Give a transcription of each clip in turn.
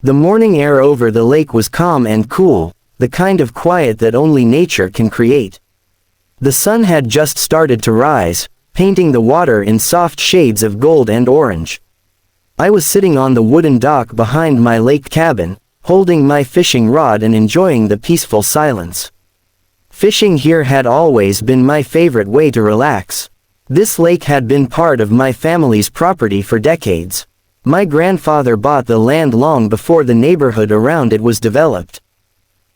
The morning air over the lake was calm and cool, the kind of quiet that only nature can create. The sun had just started to rise, painting the water in soft shades of gold and orange. I was sitting on the wooden dock behind my lake cabin, holding my fishing rod and enjoying the peaceful silence. Fishing here had always been my favorite way to relax. This lake had been part of my family's property for decades. My grandfather bought the land long before the neighborhood around it was developed.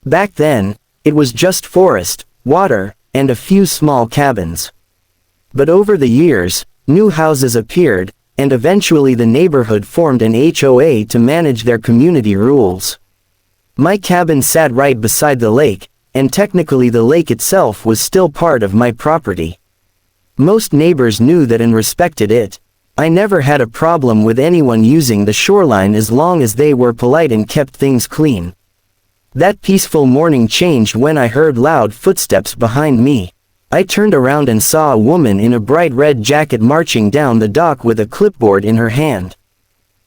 Back then, it was just forest, water, and a few small cabins. But over the years, new houses appeared, and eventually the neighborhood formed an HOA to manage their community rules. My cabin sat right beside the lake, and technically the lake itself was still part of my property. Most neighbors knew that and respected it. I never had a problem with anyone using the shoreline as long as they were polite and kept things clean. That peaceful morning changed when I heard loud footsteps behind me. I turned around and saw a woman in a bright red jacket marching down the dock with a clipboard in her hand.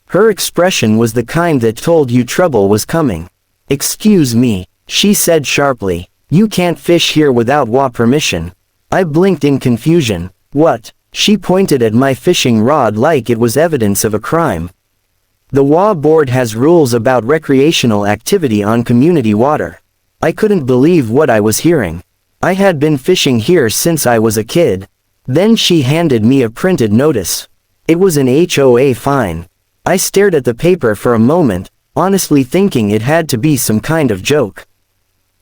Her expression was the kind that told you trouble was coming. "Excuse me," she said sharply. "You can't fish here without HOA permission." I blinked in confusion. "What?" She pointed at my fishing rod like it was evidence of a crime. "The HOA board has rules about recreational activity on community water." I couldn't believe what I was hearing. I had been fishing here since I was a kid. Then she handed me a printed notice. It was an HOA fine. I stared at the paper for a moment, honestly thinking it had to be some kind of joke.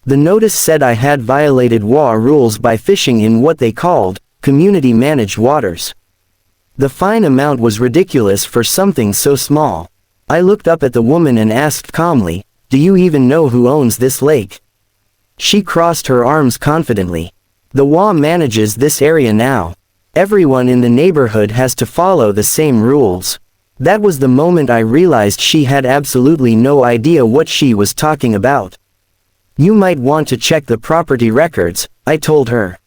The notice said I had violated HOA rules by fishing in what they called community-managed waters. The fine amount was ridiculous for something so small. I looked up at the woman and asked calmly, "Do you even know who owns this lake?" She crossed her arms confidently. "The HOA manages this area now. Everyone in the neighborhood has to follow the same rules." That was the moment I realized she had absolutely no idea what she was talking about. "You might want to check the property records," I told her.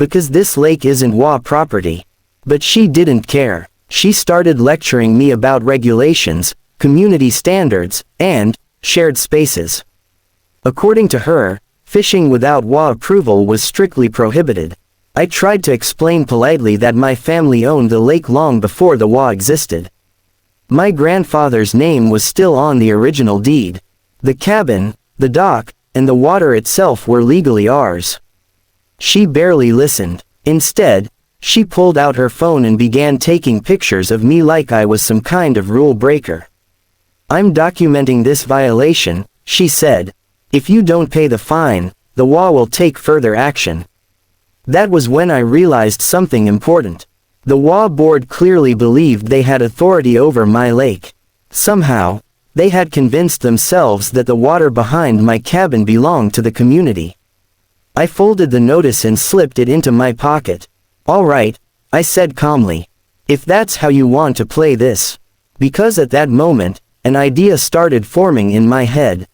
"Because this lake isn't HOA property." But she didn't care. She started lecturing me about regulations, community standards, and shared spaces. According to her, fishing without HOA approval was strictly prohibited. I tried to explain politely that my family owned the lake long before the HOA existed. My grandfather's name was still on the original deed. The cabin, the dock, and the water itself were legally ours. She barely listened. Instead, she pulled out her phone and began taking pictures of me like I was some kind of rule breaker. "I'm documenting this violation," she said. "If you don't pay the fine, the HOA will take further action." That was when I realized something important. The HOA board clearly believed they had authority over my lake. Somehow, they had convinced themselves that the water behind my cabin belonged to the community. I folded the notice and slipped it into my pocket. "All right," I said calmly. "If that's how you want to play this." Because at that moment, an idea started forming in my head.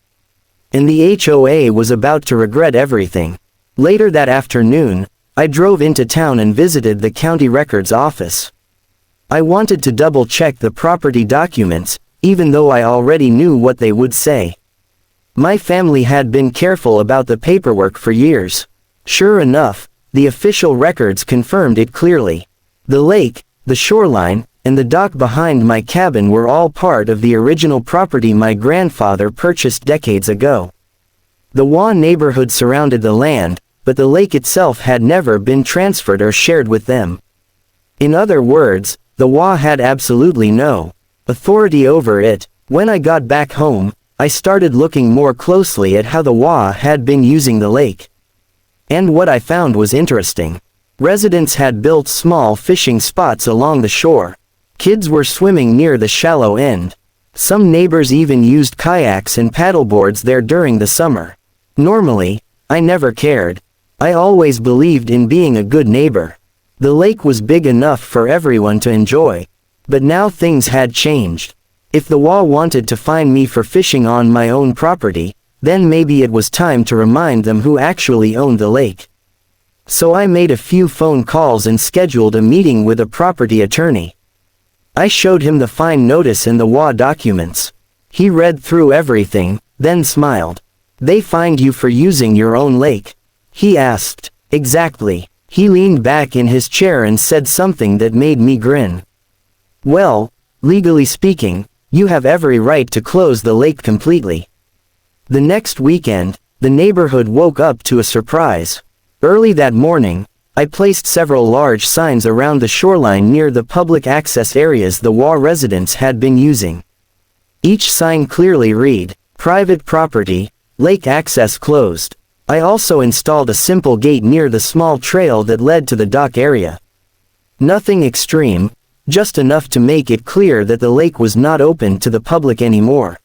And the HOA was about to regret everything. Later that afternoon, I drove into town and visited the county records office. I wanted to double-check the property documents, even though I already knew what they would say. My family had been careful about the paperwork for years. Sure enough, the official records confirmed it clearly. The lake, the shoreline, and the dock behind my cabin were all part of the original property my grandfather purchased decades ago. The HOA neighborhood surrounded the land, but the lake itself had never been transferred or shared with them. In other words, the HOA had absolutely no authority over it. When I got back home, I started looking more closely at how the HOA had been using the lake. And what I found was interesting. Residents had built small fishing spots along the shore. Kids were swimming near the shallow end. Some neighbors even used kayaks and paddleboards there during the summer. Normally, I never cared. I always believed in being a good neighbor. The lake was big enough for everyone to enjoy. But now things had changed. If the HOA wanted to fine me for fishing on my own property, then maybe it was time to remind them who actually owned the lake. So I made a few phone calls and scheduled a meeting with a property attorney. I showed him the fine notice and the HOA documents. He read through everything, then smiled. They fined you for using your own lake? He asked. Exactly. He leaned back in his chair and said something that made me grin. Well, legally speaking, you have every right to close the lake completely. The next weekend, the neighborhood woke up to a surprise. Early that morning, I placed several large signs around the shoreline near the public access areas the HOA residents had been using. Each sign clearly read, "Private property, lake access closed." I also installed a simple gate near the small trail that led to the dock area. Nothing extreme, just enough to make it clear that the lake was not open to the public anymore.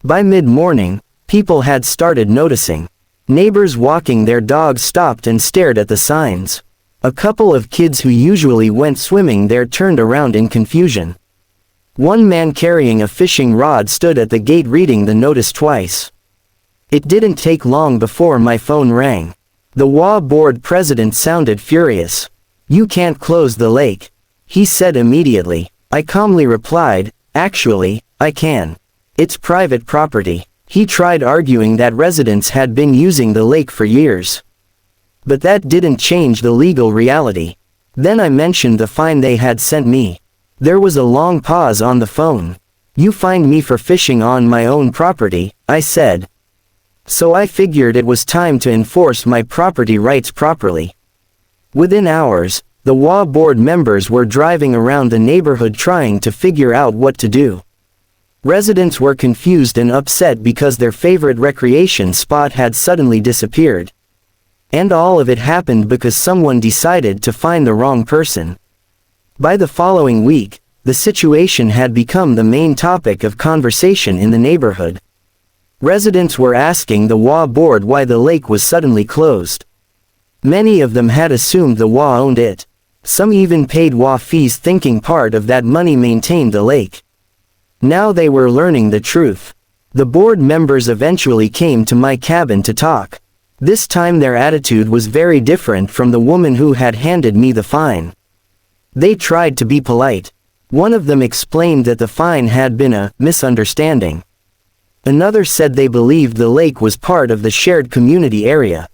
By mid-morning, people had started noticing. Neighbors walking their dogs stopped and stared at the signs. A couple of kids who usually went swimming there turned around in confusion. One man carrying a fishing rod stood at the gate reading the notice twice. It didn't take long before my phone rang. The HOA board president sounded furious. "You can't close the lake," he said immediately. I calmly replied, "Actually, I can. It's private property." He tried arguing that residents had been using the lake for years. But that didn't change the legal reality. Then I mentioned the fine they had sent me. There was a long pause on the phone. "You fined me for fishing on my own property," I said. So I figured it was time to enforce my property rights properly. Within hours, the HOA board members were driving around the neighborhood trying to figure out what to do. Residents were confused and upset because their favorite recreation spot had suddenly disappeared. And all of it happened because someone decided to fine the wrong person. By the following week, the situation had become the main topic of conversation in the neighborhood. Residents were asking the HOA board why the lake was suddenly closed. Many of them had assumed the HOA owned it. Some even paid HOA fees thinking part of that money maintained the lake. Now they were learning the truth. The board members eventually came to my cabin to talk. This time their attitude was very different from the woman who had handed me the fine. They tried to be polite. One of them explained that the fine had been a misunderstanding. Another said they believed the lake was part of the shared community area.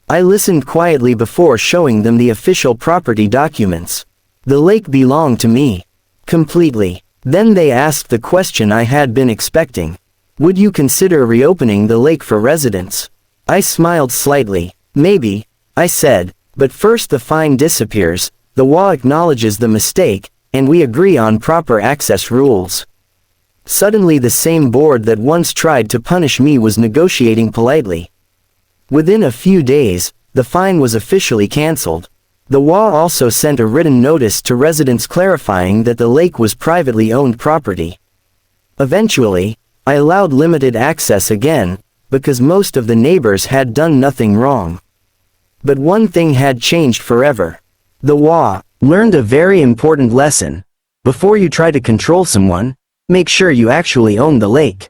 I listened quietly before showing them the official property documents. The lake belonged to me. Completely. Then they asked the question I had been expecting. Would you consider reopening the lake for residents? I smiled slightly. Maybe, I said, but first the fine disappears, the HOA acknowledges the mistake, and we agree on proper access rules. Suddenly the same board that once tried to punish me was negotiating politely. Within a few days, the fine was officially cancelled. The HOA also sent a written notice to residents clarifying that the lake was privately owned property. Eventually, I allowed limited access again, because most of the neighbors had done nothing wrong. But one thing had changed forever. The HOA learned a very important lesson. Before you try to control someone, make sure you actually own the lake.